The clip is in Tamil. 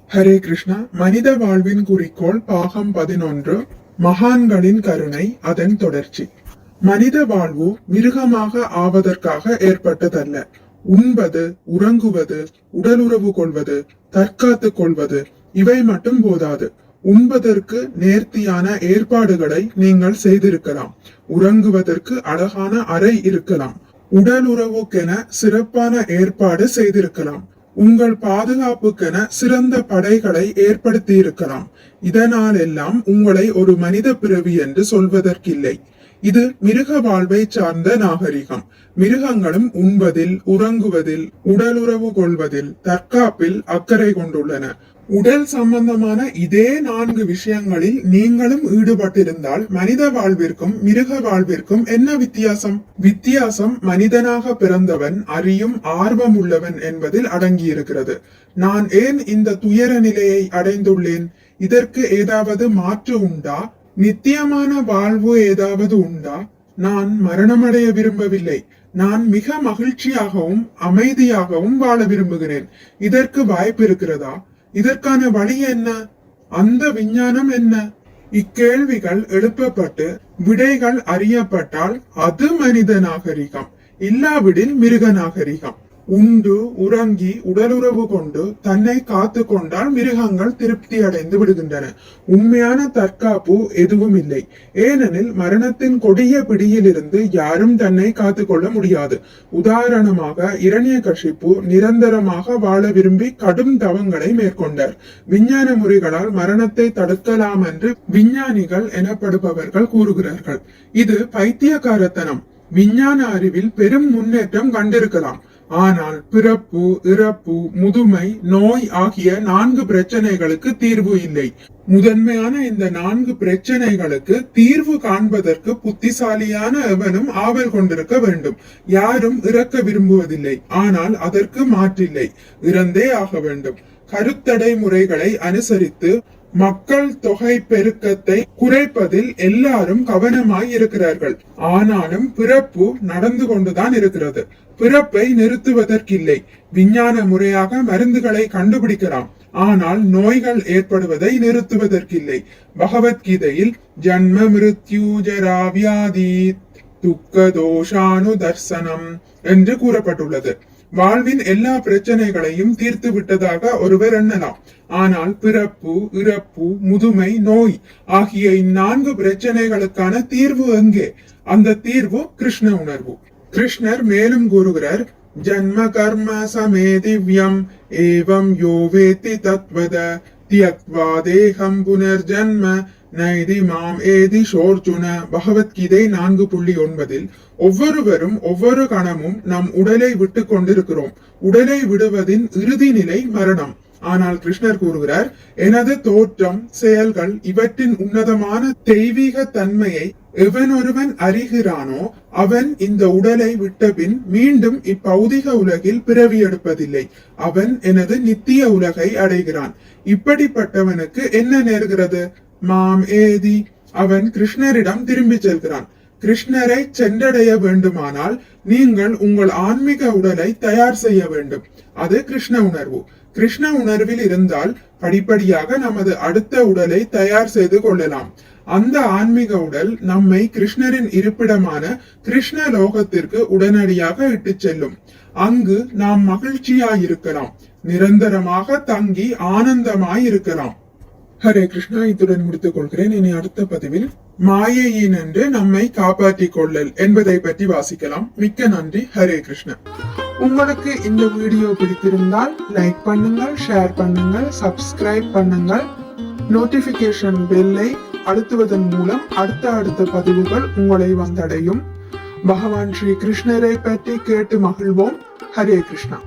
ஹரே கிருஷ்ணா. மனித வாழ்வின் குறிக்கோள் பாகம் 11. மகான்களின் கருணை, அதன் தொடர்ச்சி. மனித வாழ்வு மிருகமாக ஆவதற்காக ஏற்பட்டதல்ல. உண்பது, உறங்குவது, உடலுறவு கொள்வது, தற்காத்துக் கொள்வது இவை மட்டும் போதாது. உண்பதற்கு நேர்த்தியான ஏற்பாடுகளை நீங்கள் செய்திருக்கலாம். உறங்குவதற்கு அழகான அறை இருக்கலாம். உடலுறவுக்கென சிறப்பான ஏற்பாடு செய்திருக்கலாம். உங்கள் பாதுகாப்புக்கென சிறந்த படைகளை ஏற்படுத்தி இருக்கலாம். இதனால் எல்லாம் உங்களை ஒரு மனித பிறவி என்று சொல்வதற்கில்லை. இது மிருக வாழ்வை சார்ந்த நாகரிகம். மிருகங்களும் உண்பதில், உறங்குவதில், உடலுறவு கொள்வதில், தற்காப்பில் அக்கறை கொண்டுள்ளன. உடல் சம்பந்தமான இதே 4 விஷயங்களில் நீங்களும் ஈடுபட்டிருந்தால் மனித வாழ்விற்கும் மிருக வாழ்விற்கும் என்ன வித்தியாசம்? வித்தியாசம் மனிதனாக பிறந்தவன் அறியும் ஆர்வம் உள்ளவன் என்பதில் அடங்கியிருக்கிறது. நான் ஏன் இந்த துயர நிலையை அடைந்துள்ளேன்? இதற்கு ஏதாவது மாற்று உண்டா? நித்தியமான வாழ்வு ஏதாவது உண்டா? நான் மரணமடைய விரும்பவில்லை. நான் மிக மகிழ்ச்சியாகவும் அமைதியாகவும் வாழ விரும்புகிறேன். இதற்கு வாய்ப்பு இருக்கிறதா? இதற்கான வழி என்ன? அந்த விஞ்ஞானம் என்ன? இக்கேள்விகள் எழுப்பப்பட்டு விடைகள் அறியப்பட்டால் அது மனித நாகரிகம், இல்லாவிடில் மிருக நாகரிகம். உண்டு உறங்கி உடலுறவு கொண்டு தன்னை காத்து கொண்டால் மிருகங்கள் திருப்தி அடைந்து விடுகின்றன. உண்மையான தற்காப்பு எதுவும் இல்லை. ஏனெனில் மரணத்தின் கொடிய பிடியிலிருந்து யாரும் தன்னை காத்து கொள்ள முடியாது. உதாரணமாக இரண்யகசிப்பு நிரந்தரமாக வாழ விரும்பி கடும் தவங்களை மேற்கொண்டார். விஞ்ஞான முறைகளால் மரணத்தை தடுக்கலாம் என்று விஞ்ஞானிகள் எனப்படுபவர்கள் கூறுகிறார்கள். இது பைத்தியக்காரத்தனம். விஞ்ஞான அறிவில் பெரும் முன்னேற்றம் கண்டிருக்கலாம். ஆனால் பிறப்பு, இறப்பு, முதுமை, நோய் ஆகிய 4 பிரச்சனைகளுக்கு தீர்வு இல்லை. முதன்மையான இந்த 4 பிரச்சனைகளுக்கு தீர்வு காண்பதற்கு புத்திசாலியான எவனும் ஆவல் கொண்டிருக்க வேண்டும். யாரும் இறக்க விரும்புவதில்லை, ஆனால் அதற்கு மாற்றில்லை, இறந்தே ஆக வேண்டும். கருத்தடை முறைகளை அனுசரித்து மக்கள் தொகை பெருக்கத்தை குறைப்பதில் எல்லாரும் கவனமாய் இருக்கிறார்கள். ஆனாலும் பிறப்பு நடந்து கொண்டுதான் இருக்கிறது. பிறப்பை நிறுத்துவதற்கில்லை. விஞ்ஞான முறையாக மருந்துகளை கண்டுபிடிக்கலாம், ஆனால் நோய்கள் ஏற்படுவதை நிறுத்துவதற்கில்லை. பகவத்கீதையில் ஜன்ம மிருத்யு ஜரா வியாதி துக்க தோஷானு தர்சனம் என்று கூறப்பட்டுள்ளது. வாழ்வின் எல்லா பிரச்சனைகளையும் தீர்த்து விட்டதாக ஒருவர் எண்ணலாம். ஆனால் பிறப்பு, இறப்பு, முதுமை, நோய் ஆகிய 4 பிரச்சனைகளுக்கான தீர்வு எங்கே? அந்த தீர்வு கிருஷ்ண உணர்வு. கிருஷ்ணர் மேலும் கூறுகிறார், ஜன்ம கர்ம சமே திவ்யம் ஏவம் யோவேதி தத்வத தியக்வா தேகம் புனர்ஜன்ம நைதி மாம் ஏதி ஷோர்ஜுன. பகவத்கீதை 4.9. ஒவ்வொருவரும் ஒவ்வொரு கணமும் நம் உடலை விட்டு கொண்டிருக்கிறோம். உடலை விடுவதின் இறுதி நிலை மரணம். ஆனால் கிருஷ்ணர் கூறுகிறார், எனது தோற்றம், செயல்கள் இவற்றின் உன்னதமான தெய்வீக தன்மையை எவனொருவன் அறிகிறானோ அவன் இந்த உடலை விட்டபின் மீண்டும் இப்பௌதிக உலகில் பிறவி எடுப்பதில்லை. அவன் எனது நித்திய உலகை அடைகிறான். இப்படிப்பட்டவனுக்கு என்ன நேர்கிறது? மாம் ஏதி. அவன் கிருஷ்ணரிடம் திரும்பி செல்கிறான். கிருஷ்ணரை சென்றடைய வேண்டுமானால் நீங்கள் உங்கள் ஆன்மீக உடலை தயார் செய்ய வேண்டும். அது கிருஷ்ண உணர்வு. கிருஷ்ண உணர்வில் இருந்தால் படிப்படியாக நமது அடுத்த உடலை தயார் செய்து கொள்ளலாம். அந்த ஆன்மீக உடல் நம்மை கிருஷ்ணரின் இருப்பிடமான கிருஷ்ண லோகத்திற்கு உடனடியாக இட்டு செல்லும். அங்கு நாம் மகிழ்ச்சியாயிருக்கலாம், நிரந்தரமாக தங்கி ஆனந்தமாய் இருக்கலாம். ஹரே கிருஷ்ணா. இத்துடன் முடித்துக் கொள்கிறேன். இனி அடுத்த பதிவில் மாயையின் என்று நம்மை காப்பாற்றிக் கொள்ளல் என்பதை பற்றி வாசிக்கலாம். மிக்க நன்றி. ஹரே கிருஷ்ணா. உங்களுக்கு இந்த வீடியோ பிடித்திருந்தால் லைக் பண்ணுங்கள், ஷேர் பண்ணுங்கள், சப்ஸ்கிரைப் பண்ணுங்கள். நோட்டிபிகேஷன் பெல்லை அழுத்துவதன் மூலம் அடுத்த பதிவுகள் உங்களை வந்தடையும். பகவான் ஸ்ரீ கிருஷ்ணரை பற்றி கேட்டு மகிழ்வோம். ஹரே கிருஷ்ணா.